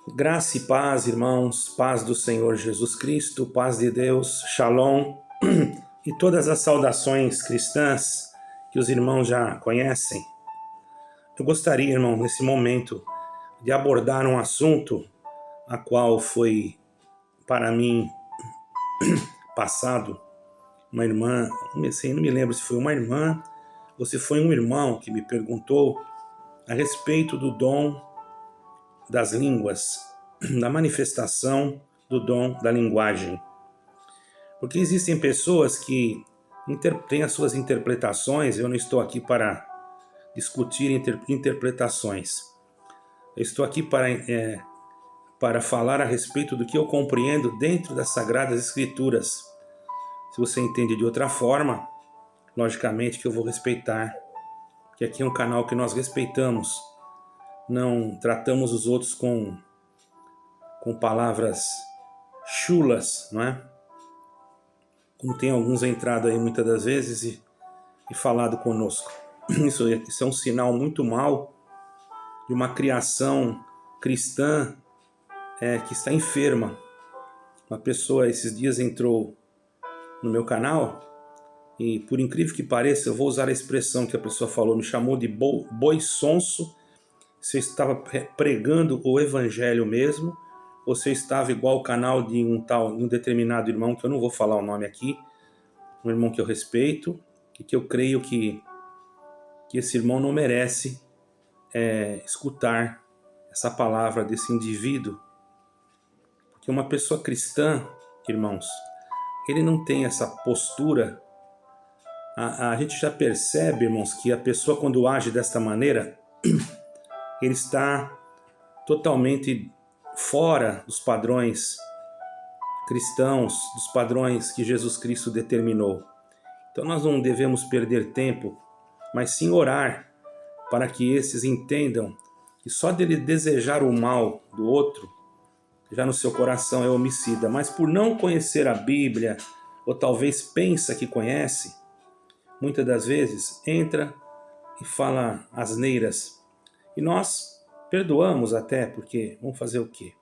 Graça e paz, irmãos, paz do Senhor Jesus Cristo, paz de Deus, Shalom, e todas as saudações cristãs que os irmãos já conhecem. Eu gostaria, irmão, nesse momento, de abordar um assunto a qual foi, para mim, passado. Uma irmã, não me lembro se foi uma irmã ou se foi um irmão que me perguntou a respeito do dom das línguas, da manifestação do dom da linguagem. Porque existem pessoas que têm as suas interpretações. Eu não estou aqui para discutir interpretações. Eu estou aqui para falar a respeito do que eu compreendo dentro das Sagradas Escrituras. Se você entende de outra forma, logicamente que eu vou respeitar, porque aqui é um canal que nós respeitamos. Não tratamos os outros com palavras chulas, não é? Como tem alguns entrado aí muitas das vezes e falado conosco. Isso é um sinal muito mau de uma criação cristã que está enferma. Uma pessoa esses dias entrou no meu canal e, por incrível que pareça, eu vou usar a expressão que a pessoa falou, me chamou de boi sonso. Se eu estava pregando o evangelho mesmo, ou se eu estava igual o canal de um determinado irmão, que eu não vou falar o nome aqui, um irmão que eu respeito e que eu creio que esse irmão não merece escutar essa palavra desse indivíduo. Porque uma pessoa cristã, irmãos, ele não tem essa postura. A gente já percebe, irmãos, que a pessoa, quando age desta maneira, ele está totalmente fora dos padrões cristãos, dos padrões que Jesus Cristo determinou. Então nós não devemos perder tempo, mas sim orar para que esses entendam que só dele desejar o mal do outro, já no seu coração é homicida, mas por não conhecer a Bíblia, ou talvez pensa que conhece, muitas das vezes entra e fala asneiras. E nós perdoamos até, porque vamos fazer o quê?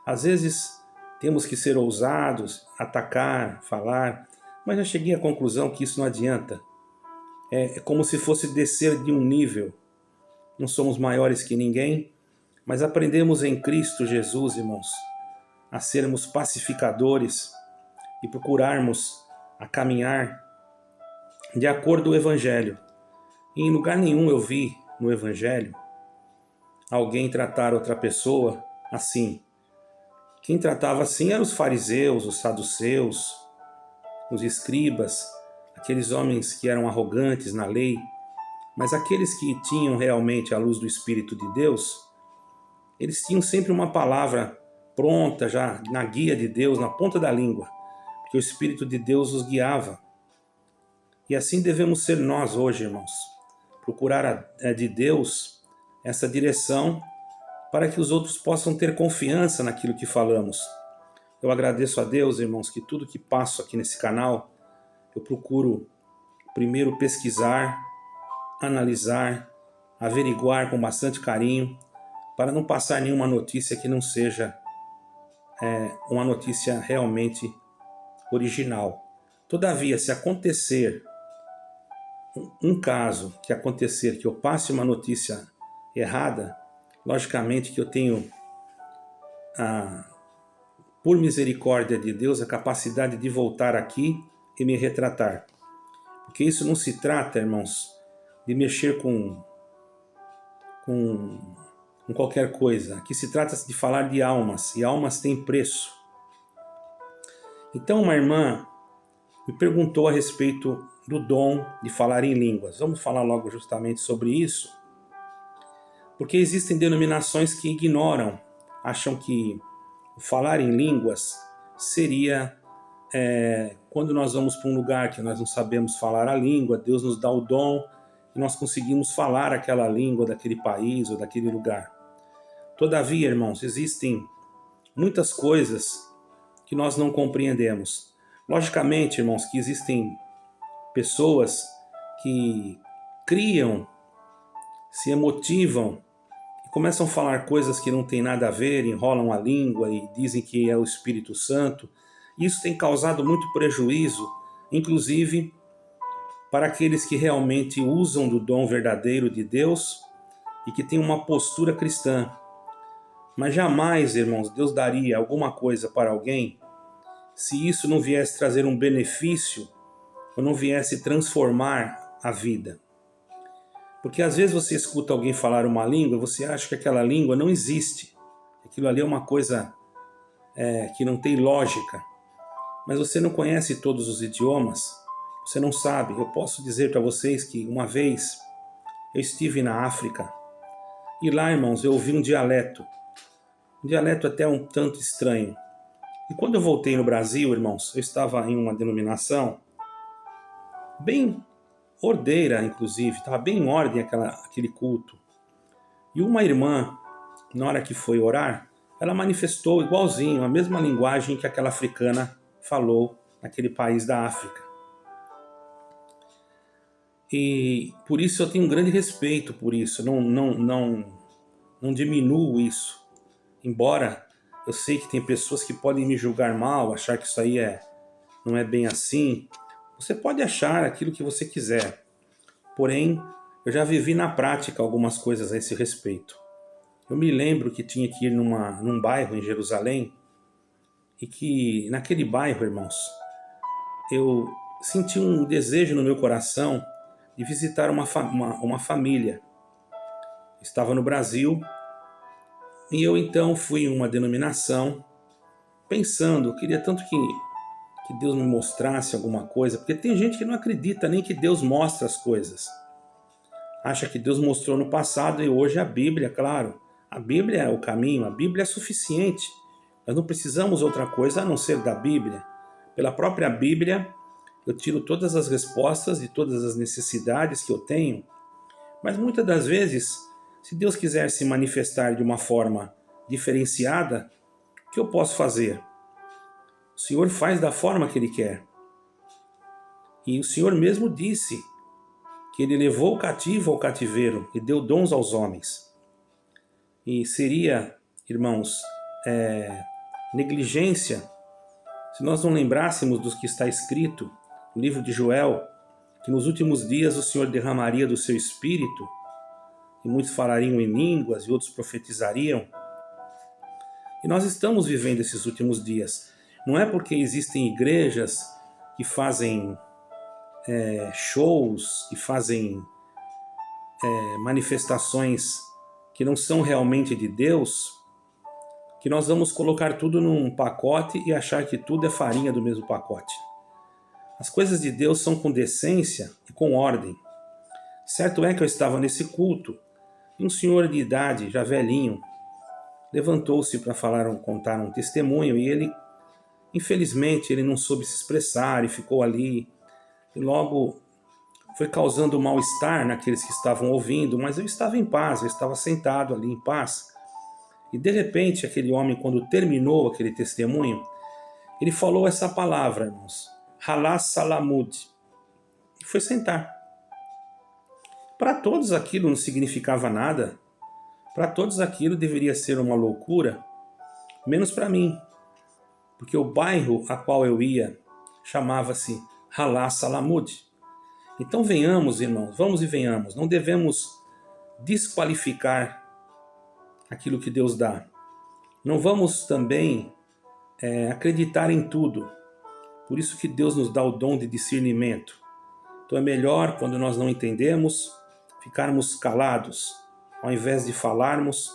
Às vezes temos que ser ousados, atacar, falar, mas já cheguei à conclusão que isso não adianta. É como se fosse descer de um nível. Não somos maiores que ninguém, mas aprendemos em Cristo Jesus, irmãos, a sermos pacificadores e procurarmos a caminhar de acordo com o Evangelho. E em lugar nenhum eu vi no Evangelho alguém tratar outra pessoa assim. Quem tratava assim eram os fariseus, os saduceus, os escribas, aqueles homens que eram arrogantes na lei. Mas aqueles que tinham realmente a luz do Espírito de Deus, eles tinham sempre uma palavra pronta já na guia de Deus, na ponta da língua, porque o Espírito de Deus os guiava. E assim devemos ser nós hoje, irmãos. Procurar de Deus essa direção para que os outros possam ter confiança naquilo que falamos. Eu agradeço a Deus, irmãos, que tudo que passo aqui nesse canal, eu procuro primeiro pesquisar, analisar, averiguar com bastante carinho, para não passar nenhuma notícia que não seja uma notícia realmente original. Todavia, se acontecer um caso que eu passe uma notícia errada, logicamente que eu tenho, por misericórdia de Deus, a capacidade de voltar aqui e me retratar. Porque isso não se trata, irmãos, de mexer com qualquer coisa. Aqui se trata de falar de almas, e almas têm preço. Então uma irmã me perguntou a respeito do dom de falar em línguas. Vamos falar logo justamente sobre isso, porque existem denominações que ignoram, acham que o falar em línguas seria quando nós vamos para um lugar que nós não sabemos falar a língua, Deus nos dá o dom e nós conseguimos falar aquela língua daquele país ou daquele lugar. Todavia, irmãos, existem muitas coisas que nós não compreendemos. Logicamente, irmãos, que existem pessoas que criam, se emotivam começam a falar coisas que não tem nada a ver, enrolam a língua e dizem que é o Espírito Santo. Isso tem causado muito prejuízo, inclusive para aqueles que realmente usam do dom verdadeiro de Deus e que têm uma postura cristã. Mas jamais, irmãos, Deus daria alguma coisa para alguém se isso não viesse trazer um benefício ou não viesse transformar a vida. Porque às vezes você escuta alguém falar uma língua, você acha que aquela língua não existe. Aquilo ali é uma coisa que não tem lógica. Mas você não conhece todos os idiomas, você não sabe. Eu posso dizer para vocês que uma vez eu estive na África e lá, irmãos, eu ouvi um dialeto até um tanto estranho. E quando eu voltei no Brasil, irmãos, eu estava em uma denominação bem ordeira, inclusive, estava bem em ordem aquele culto. E uma irmã, na hora que foi orar, ela manifestou igualzinho a mesma linguagem que aquela africana falou naquele país da África. E por isso eu tenho um grande respeito por isso, não diminuo isso. Embora eu sei que tem pessoas que podem me julgar mal, achar que isso aí não é bem assim. Você pode achar aquilo que você quiser. Porém, eu já vivi na prática algumas coisas a esse respeito. Eu me lembro que tinha que ir num bairro em Jerusalém e que naquele bairro, irmãos, eu senti um desejo no meu coração de visitar uma família. Estava no Brasil e eu então fui em uma denominação pensando, eu queria tanto que Deus me mostrasse alguma coisa, porque tem gente que não acredita nem que Deus mostra as coisas. Acha que Deus mostrou no passado e hoje a Bíblia, claro. A Bíblia é o caminho, a Bíblia é suficiente. Nós não precisamos outra coisa a não ser da Bíblia. Pela própria Bíblia, eu tiro todas as respostas de todas as necessidades que eu tenho. Mas muitas das vezes, se Deus quiser se manifestar de uma forma diferenciada, o que eu posso fazer? O Senhor faz da forma que Ele quer. E o Senhor mesmo disse que Ele levou o cativo ao cativeiro e deu dons aos homens. E seria, irmãos, negligência se nós não lembrássemos do que está escrito no livro de Joel, que nos últimos dias o Senhor derramaria do seu Espírito, e muitos falariam em línguas e outros profetizariam. E nós estamos vivendo esses últimos dias. Não é porque existem igrejas que fazem shows, que fazem manifestações que não são realmente de Deus, que nós vamos colocar tudo num pacote e achar que tudo é farinha do mesmo pacote. As coisas de Deus são com decência e com ordem. Certo é que eu estava nesse culto e um senhor de idade, já velhinho, levantou-se para contar um testemunho e ele, infelizmente, ele não soube se expressar e ficou ali e logo foi causando mal-estar naqueles que estavam ouvindo, mas eu estava em paz, eu estava sentado ali em paz. E de repente, aquele homem, quando terminou aquele testemunho, ele falou essa palavra, irmãos, Halá Salamud, e foi sentar. Para todos aquilo não significava nada, para todos aquilo deveria ser uma loucura, menos para mim, porque o bairro a qual eu ia chamava-se Halá Salamud. Então venhamos, irmãos, vamos e venhamos, não devemos desqualificar aquilo que Deus dá. Não vamos também acreditar em tudo. Por isso que Deus nos dá o dom de discernimento. Então é melhor, quando nós não entendemos, ficarmos calados, ao invés de falarmos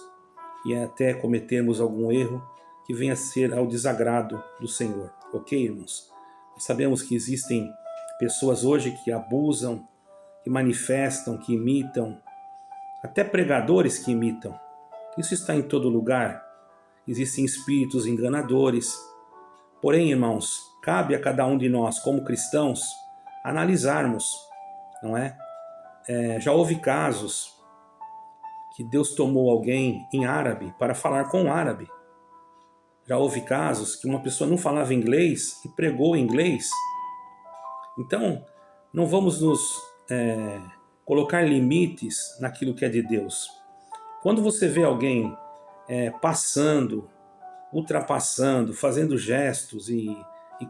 e até cometermos algum erro que venha a ser ao desagrado do Senhor. Ok, irmãos? Nós sabemos que existem pessoas hoje que abusam, que manifestam, que imitam, até pregadores que imitam. Isso está em todo lugar. Existem espíritos enganadores. Porém, irmãos, cabe a cada um de nós, como cristãos, analisarmos, não é? Já houve casos que Deus tomou alguém em árabe para falar com um árabe. Já houve casos que uma pessoa não falava inglês e pregou em inglês. Então, não vamos nos colocar limites naquilo que é de Deus. Quando você vê alguém passando, ultrapassando, fazendo gestos e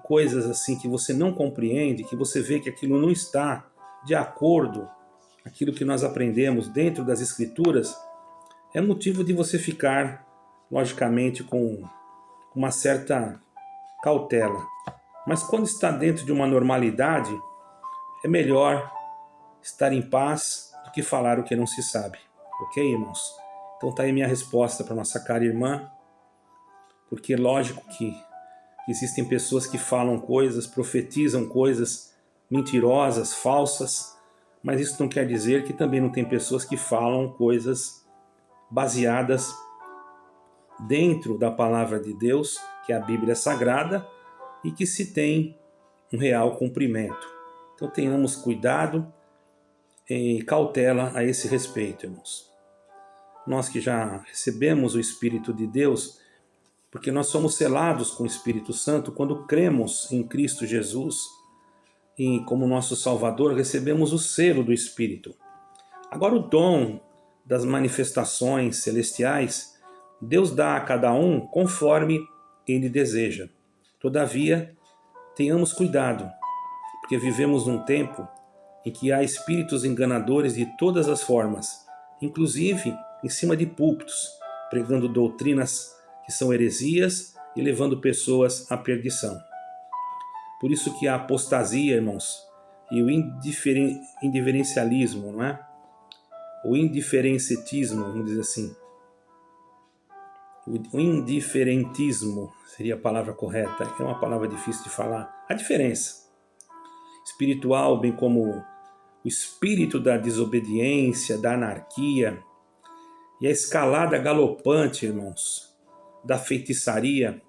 coisas assim que você não compreende, que você vê que aquilo não está de acordo com aquilo que nós aprendemos dentro das Escrituras, é motivo de você ficar, logicamente, com uma certa cautela. Mas quando está dentro de uma normalidade, é melhor estar em paz do que falar o que não se sabe. Ok, irmãos? Então tá aí minha resposta para nossa cara irmã, porque lógico que existem pessoas que falam coisas, profetizam coisas mentirosas, falsas, mas isso não quer dizer que também não tem pessoas que falam coisas baseadas dentro da palavra de Deus, que é a Bíblia Sagrada, e que se tem um real cumprimento. Então tenhamos cuidado e cautela a esse respeito, irmãos. Nós que já recebemos o Espírito de Deus, porque nós somos selados com o Espírito Santo quando cremos em Cristo Jesus e como nosso Salvador recebemos o selo do Espírito. Agora o dom das manifestações celestiais, Deus dá a cada um conforme Ele deseja. Todavia, tenhamos cuidado, porque vivemos num tempo em que há espíritos enganadores de todas as formas, inclusive em cima de púlpitos, pregando doutrinas que são heresias e levando pessoas à perdição. Por isso que a apostasia, irmãos, e o indiferencialismo, não é? O indiferencetismo, vamos dizer assim. O indiferentismo seria a palavra correta, é uma palavra difícil de falar. A diferença espiritual, bem como o espírito da desobediência, da anarquia e a escalada galopante, irmãos, da feitiçaria,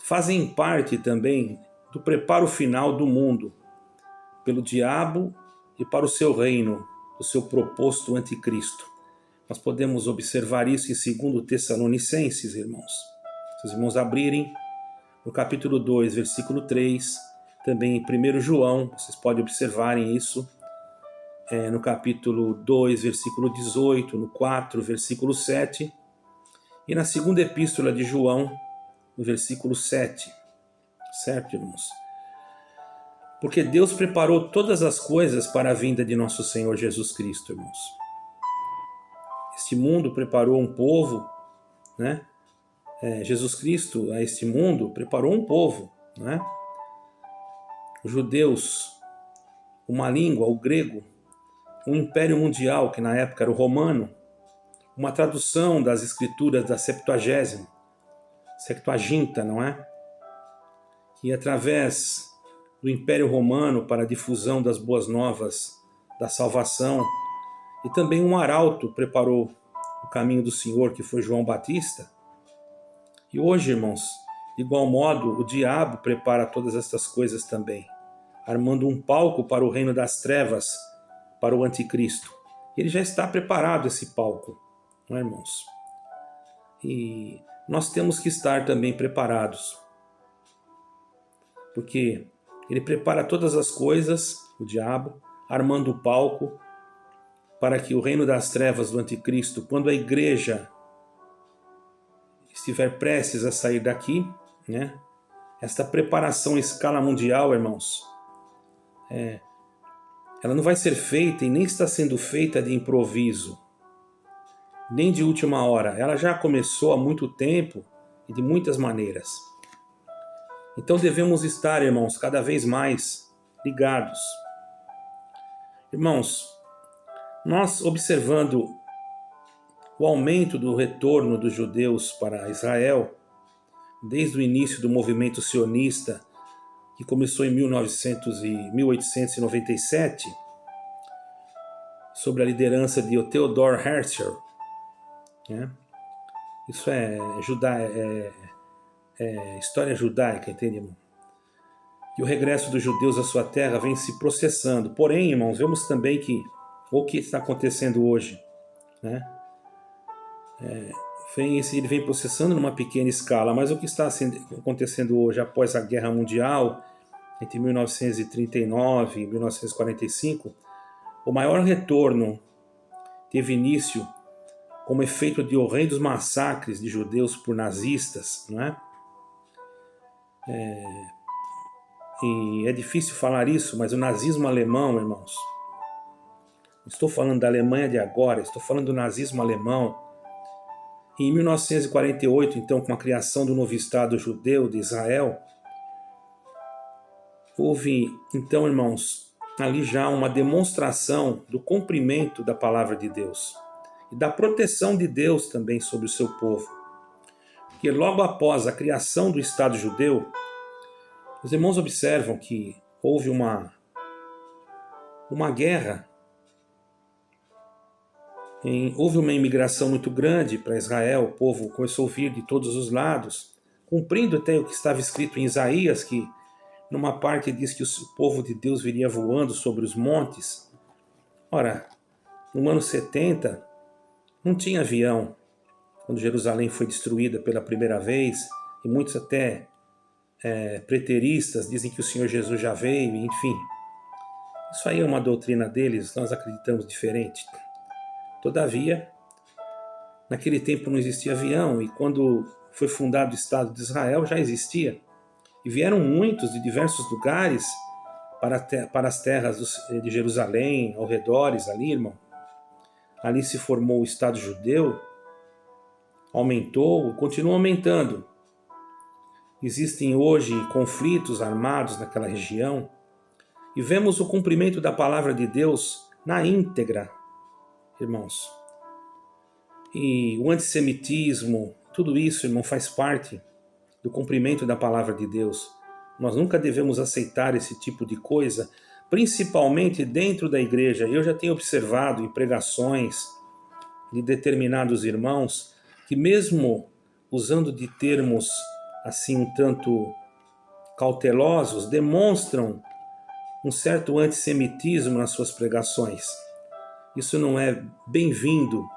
fazem parte também do preparo final do mundo pelo diabo e para o seu reino, o seu proposto anticristo. Nós podemos observar isso em 2 Tessalonicenses, irmãos. Se os irmãos abrirem no capítulo 2, versículo 3, também em 1 João, vocês podem observarem isso, no capítulo 2, versículo 18, no 4, versículo 7, e na segunda epístola de João, no versículo 7. Certo, irmãos? Porque Deus preparou todas as coisas para a vinda de nosso Senhor Jesus Cristo, irmãos. Este mundo preparou um povo, né? Jesus Cristo, a este mundo, preparou um povo, né? Os judeus, uma língua, o grego, um império mundial, que na época era o romano, uma tradução das escrituras da Septuaginta, não é? Que através do Império Romano para a difusão das boas novas da salvação, e também um arauto preparou o caminho do Senhor, que foi João Batista. E hoje, irmãos, de igual modo, o diabo prepara todas estas coisas também, armando um palco para o reino das trevas, para o anticristo. Ele já está preparado, esse palco, não é, irmãos? E nós temos que estar também preparados, porque ele prepara todas as coisas, o diabo, armando o palco para que o reino das trevas do anticristo, quando a igreja estiver prestes a sair daqui, né? Esta preparação em escala mundial, irmãos, ela não vai ser feita e nem está sendo feita de improviso, nem de última hora. Ela já começou há muito tempo e de muitas maneiras. Então devemos estar, irmãos, cada vez mais ligados. Irmãos, nós observando o aumento do retorno dos judeus para Israel, desde o início do movimento sionista, que começou em 1897, sob a liderança de Theodor Herzl, né? Isso é história judaica, entende, irmão? E o regresso dos judeus à sua terra vem se processando. Porém, irmãos, vemos também que o que está acontecendo hoje, né? Ele vem processando numa pequena escala, mas o que está acontecendo hoje, após a Guerra Mundial, entre 1939 e 1945, o maior retorno teve início como efeito de horrendos massacres de judeus por nazistas, não é? E é difícil falar isso, mas o nazismo alemão, irmãos, não estou falando da Alemanha de agora, estou falando do nazismo alemão. E em 1948, então, com a criação do novo Estado judeu de Israel, houve, então, irmãos, ali já uma demonstração do cumprimento da palavra de Deus e da proteção de Deus também sobre o seu povo. Porque logo após a criação do Estado judeu, os irmãos observam que houve uma guerra, houve uma imigração muito grande para Israel, o povo começou a vir de todos os lados, cumprindo até o que estava escrito em Isaías, que numa parte diz que o povo de Deus viria voando sobre os montes. Ora, no ano 70, não tinha avião, quando Jerusalém foi destruída pela primeira vez, e muitos até preteristas dizem que o Senhor Jesus já veio, enfim. Isso aí é uma doutrina deles, nós acreditamos diferente. Todavia, naquele tempo não existia avião, e quando foi fundado o Estado de Israel já existia. E vieram muitos de diversos lugares para as terras de Jerusalém, ao redores ali, irmão. Ali se formou o Estado judeu, aumentou, continua aumentando. Existem hoje conflitos armados naquela região e vemos o cumprimento da palavra de Deus na íntegra, irmãos. E o antissemitismo, tudo isso, irmão, faz parte do cumprimento da palavra de Deus. Nós nunca devemos aceitar esse tipo de coisa, principalmente dentro da igreja. Eu já tenho observado em pregações de determinados irmãos que mesmo usando de termos assim um tanto cautelosos, demonstram um certo antissemitismo nas suas pregações. Isso não é bem-vindo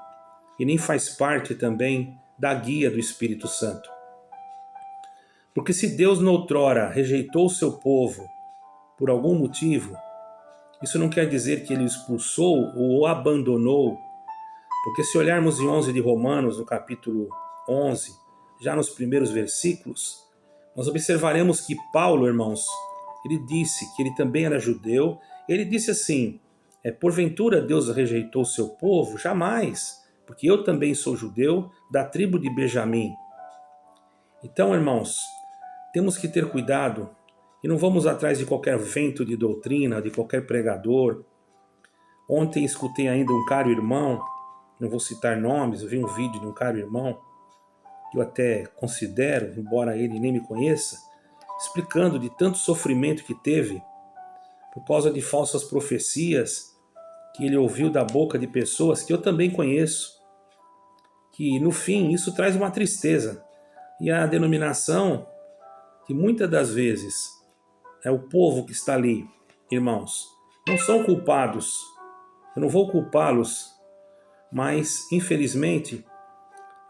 e nem faz parte também da guia do Espírito Santo. Porque se Deus noutrora rejeitou o seu povo por algum motivo, isso não quer dizer que ele o expulsou ou o abandonou. Porque se olharmos em 11 de Romanos, no capítulo 11, já nos primeiros versículos, nós observaremos que Paulo, irmãos, ele disse que ele também era judeu. Ele disse assim, porventura Deus rejeitou o seu povo? Jamais, porque eu também sou judeu da tribo de Benjamim. Então, irmãos, temos que ter cuidado e não vamos atrás de qualquer vento de doutrina, de qualquer pregador. Ontem escutei ainda um caro irmão, não vou citar nomes, eu vi um vídeo de um caro irmão, que eu até considero, embora ele nem me conheça, explicando de tanto sofrimento que teve por causa de falsas profecias que ele ouviu da boca de pessoas que eu também conheço, que no fim isso traz uma tristeza. E a denominação, que muitas das vezes é o povo que está ali, irmãos, não são culpados, eu não vou culpá-los, mas infelizmente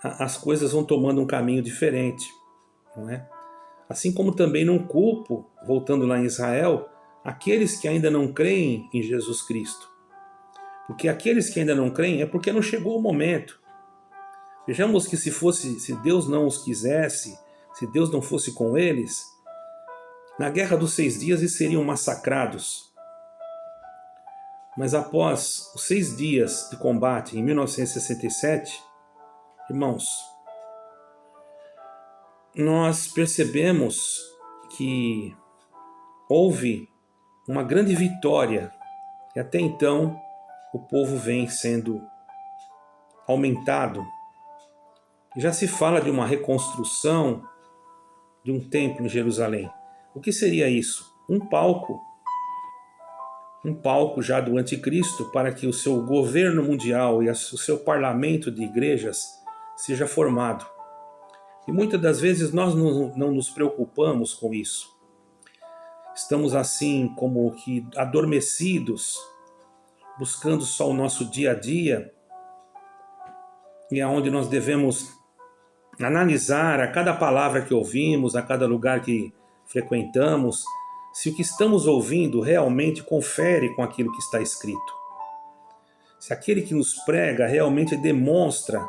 as coisas vão tomando um caminho diferente, não é? Assim como também não culpo, voltando lá em Israel, aqueles que ainda não creem em Jesus Cristo. Porque aqueles que ainda não creem é porque não chegou o momento. Vejamos que se Deus não os quisesse, se Deus não fosse com eles, na Guerra dos 6 Dias eles seriam massacrados. Mas após os 6 dias de combate, em 1967, irmãos, nós percebemos que houve uma grande vitória e até então o povo vem sendo aumentado. Já se fala de uma reconstrução de um templo em Jerusalém. O que seria isso? Um palco já do anticristo para que o seu governo mundial e o seu parlamento de igrejas seja formado. E muitas das vezes nós não nos preocupamos com isso. Estamos assim como que adormecidos, buscando só o nosso dia a dia, e é onde nós devemos analisar a cada palavra que ouvimos, a cada lugar que frequentamos, se o que estamos ouvindo realmente confere com aquilo que está escrito. se aquele que nos prega realmente demonstra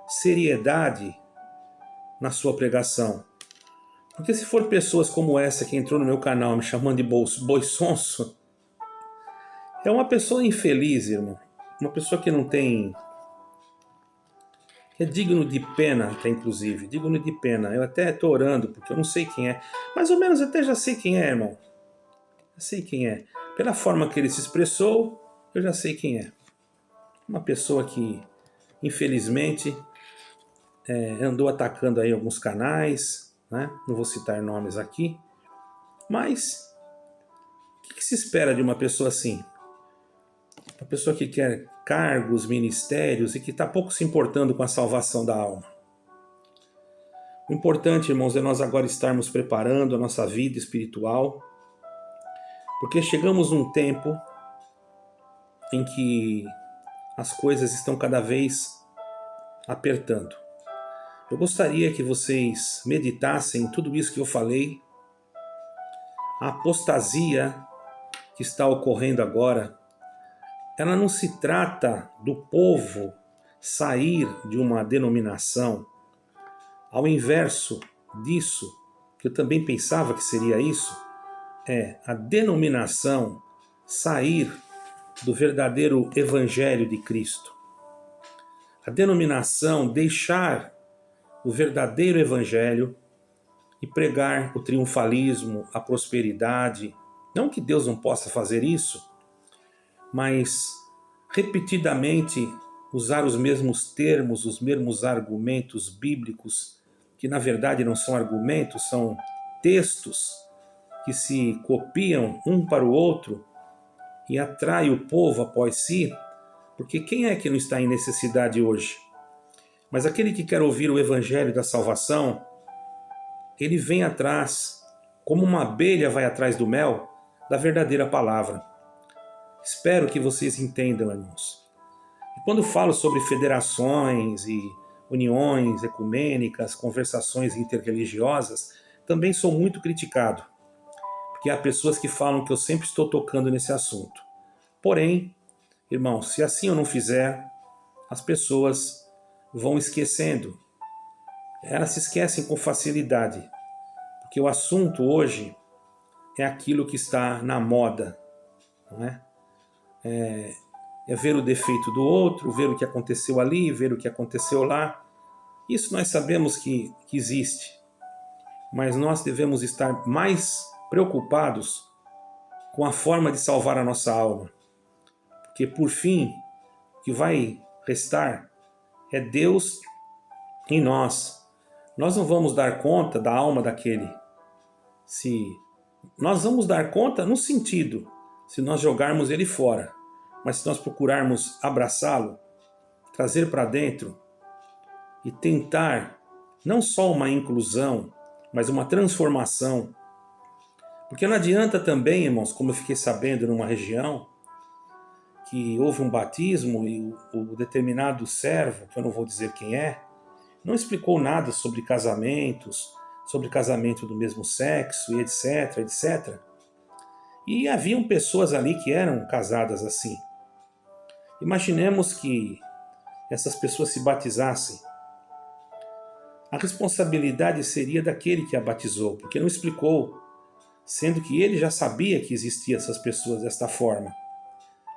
seriedade na sua pregação. Porque se for pessoas como essa que entrou no meu canal me chamando de boi sonso, é uma pessoa infeliz, irmão. Uma pessoa que não tem... é digno de pena, até inclusive. Digno de pena. Eu até estou orando, porque eu não sei quem é. Mais ou menos até já sei quem é, irmão. Já sei quem é. Pela forma que ele se expressou, eu já sei quem é. Uma pessoa que, infelizmente, andou atacando aí alguns canais, né? Não vou citar nomes aqui. Mas, o que se espera de uma pessoa assim? Uma pessoa que quer cargos, ministérios e que está pouco se importando com a salvação da alma. O importante, irmãos, é nós agora estarmos preparando a nossa vida espiritual, porque chegamos num tempo em que as coisas estão cada vez apertando. Eu gostaria que vocês meditassem em tudo isso que eu falei, a apostasia que está ocorrendo agora. Ela não se trata do povo sair de uma denominação. Ao inverso disso, que eu também pensava que seria isso, é a denominação sair do verdadeiro evangelho de Cristo. A denominação deixar o verdadeiro evangelho e pregar o triunfalismo, a prosperidade. Não que Deus não possa fazer isso, mas repetidamente usar os mesmos termos, os mesmos argumentos bíblicos, que na verdade não são argumentos, são textos que se copiam um para o outro e atrai o povo após si, porque quem é que não está em necessidade hoje? Mas aquele que quer ouvir o evangelho da salvação, ele vem atrás, como uma abelha vai atrás do mel, da verdadeira palavra. Espero que vocês entendam, irmãos. E quando falo sobre federações e uniões ecumênicas, conversações interreligiosas, também sou muito criticado, porque há pessoas que falam que eu sempre estou tocando nesse assunto. Porém, irmãos, se assim eu não fizer, as pessoas vão esquecendo. Elas se esquecem com facilidade, porque o assunto hoje é aquilo que está na moda, não é? É ver o defeito do outro, ver o que aconteceu ali, ver o que aconteceu lá. Isso nós sabemos que existe, mas nós devemos estar mais preocupados com a forma de salvar a nossa alma. Porque, por fim, o que vai restar é Deus em nós. Nós não vamos dar conta da alma daquele. Nós vamos dar conta no sentido, se nós jogarmos ele fora. Mas se nós procurarmos abraçá-lo, trazer para dentro e tentar não só uma inclusão, mas uma transformação. Porque não adianta também, irmãos, como eu fiquei sabendo numa região, que houve um batismo e o determinado servo, que eu não vou dizer quem é, não explicou nada sobre casamentos, sobre casamento do mesmo sexo e etc, etc. E haviam pessoas ali que eram casadas assim. Imaginemos que essas pessoas se batizassem. A responsabilidade seria daquele que a batizou, porque não explicou, sendo que ele já sabia que existiam essas pessoas desta forma.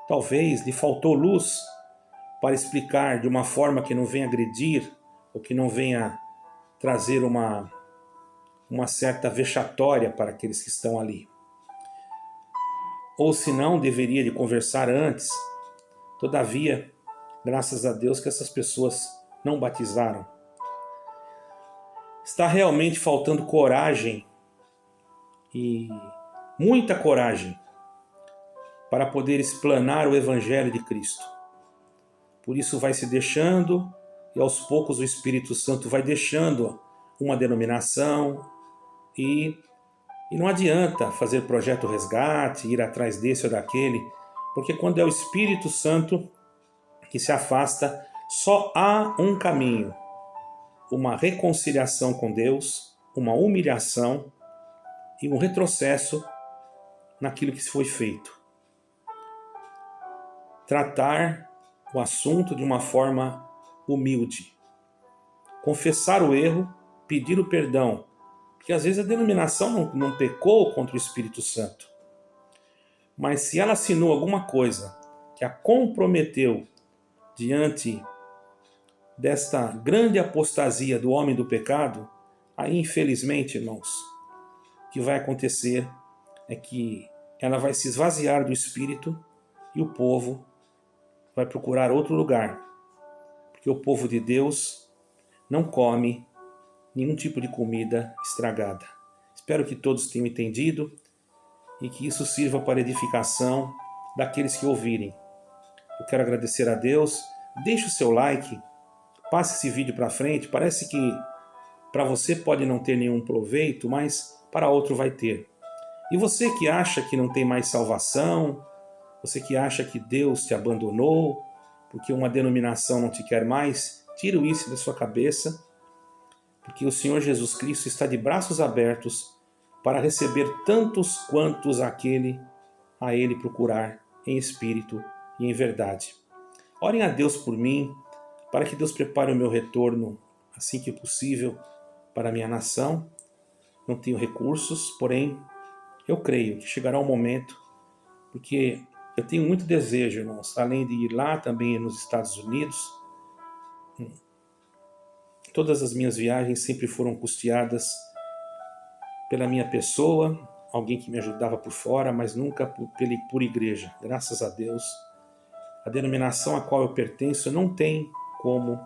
Talvez lhe faltou luz para explicar de uma forma que não venha agredir ou que não venha trazer uma certa vexatória para aqueles que estão ali. Ou se não, deveria de conversar antes. Todavia, graças a Deus que essas pessoas não batizaram. Está realmente faltando coragem e muita coragem para poder explanar o Evangelho de Cristo. Por isso vai se deixando e aos poucos o Espírito Santo vai deixando uma denominação e não adianta fazer projeto resgate, ir atrás desse ou daquele, porque quando é o Espírito Santo que se afasta, só há um caminho: uma reconciliação com Deus, uma humilhação e um retrocesso naquilo que foi feito. tratar o assunto de uma forma humilde. Confessar o erro, pedir o perdão, porque às vezes a denominação não pecou contra o Espírito Santo. Mas se ela assinou alguma coisa que a comprometeu diante desta grande apostasia do homem do pecado, aí infelizmente, irmãos, o que vai acontecer é que ela vai se esvaziar do Espírito e o povo vai procurar outro lugar, porque o povo de Deus não come nenhum tipo de comida estragada. Espero que todos tenham entendido e que isso sirva para edificação daqueles que ouvirem. Eu quero agradecer a Deus. Deixe o seu like, passe esse vídeo para frente. Parece que para você pode não ter nenhum proveito, mas para outro vai ter. E você que acha que não tem mais salvação, você que acha que Deus te abandonou, porque uma denominação não te quer mais, tira isso da sua cabeça, porque o Senhor Jesus Cristo está de braços abertos para receber tantos quantos a Ele procurar em espírito e em verdade. Orem a Deus por mim, para que Deus prepare o meu retorno assim que possível para a minha nação. Não tenho recursos, porém eu creio que chegará um momento, porque eu tenho muito desejo, irmãos, além de ir lá também nos Estados Unidos. Todas as minhas viagens sempre foram custeadas pela minha pessoa, alguém que me ajudava por fora, mas nunca por igreja. Graças a Deus, a denominação a qual eu pertenço não tem como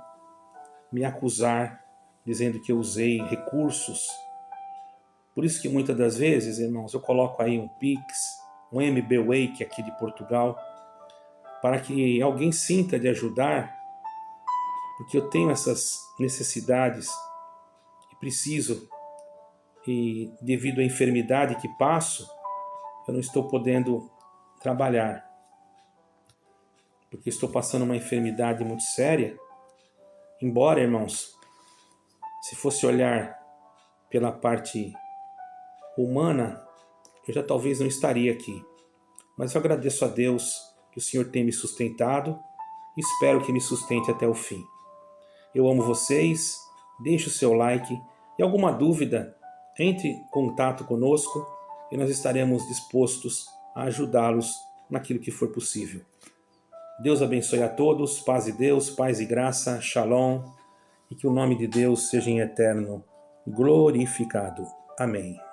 me acusar dizendo que eu usei recursos. Por isso que muitas das vezes, irmãos, eu coloco aí um Pix, um MB Wake aqui de Portugal, para que alguém sinta de ajudar, porque eu tenho essas necessidades e preciso, e devido à enfermidade que passo, eu não estou podendo trabalhar, porque estou passando uma enfermidade muito séria. Embora, irmãos, se fosse olhar pela parte humana, eu já talvez não estaria aqui. Mas eu agradeço a Deus que o Senhor tem me sustentado e espero que me sustente até o fim. Eu amo vocês, deixe o seu like e alguma dúvida, entre em contato conosco e nós estaremos dispostos a ajudá-los naquilo que for possível. Deus abençoe a todos, paz de Deus, paz e graça, shalom, e que o nome de Deus seja em eterno glorificado. Amém.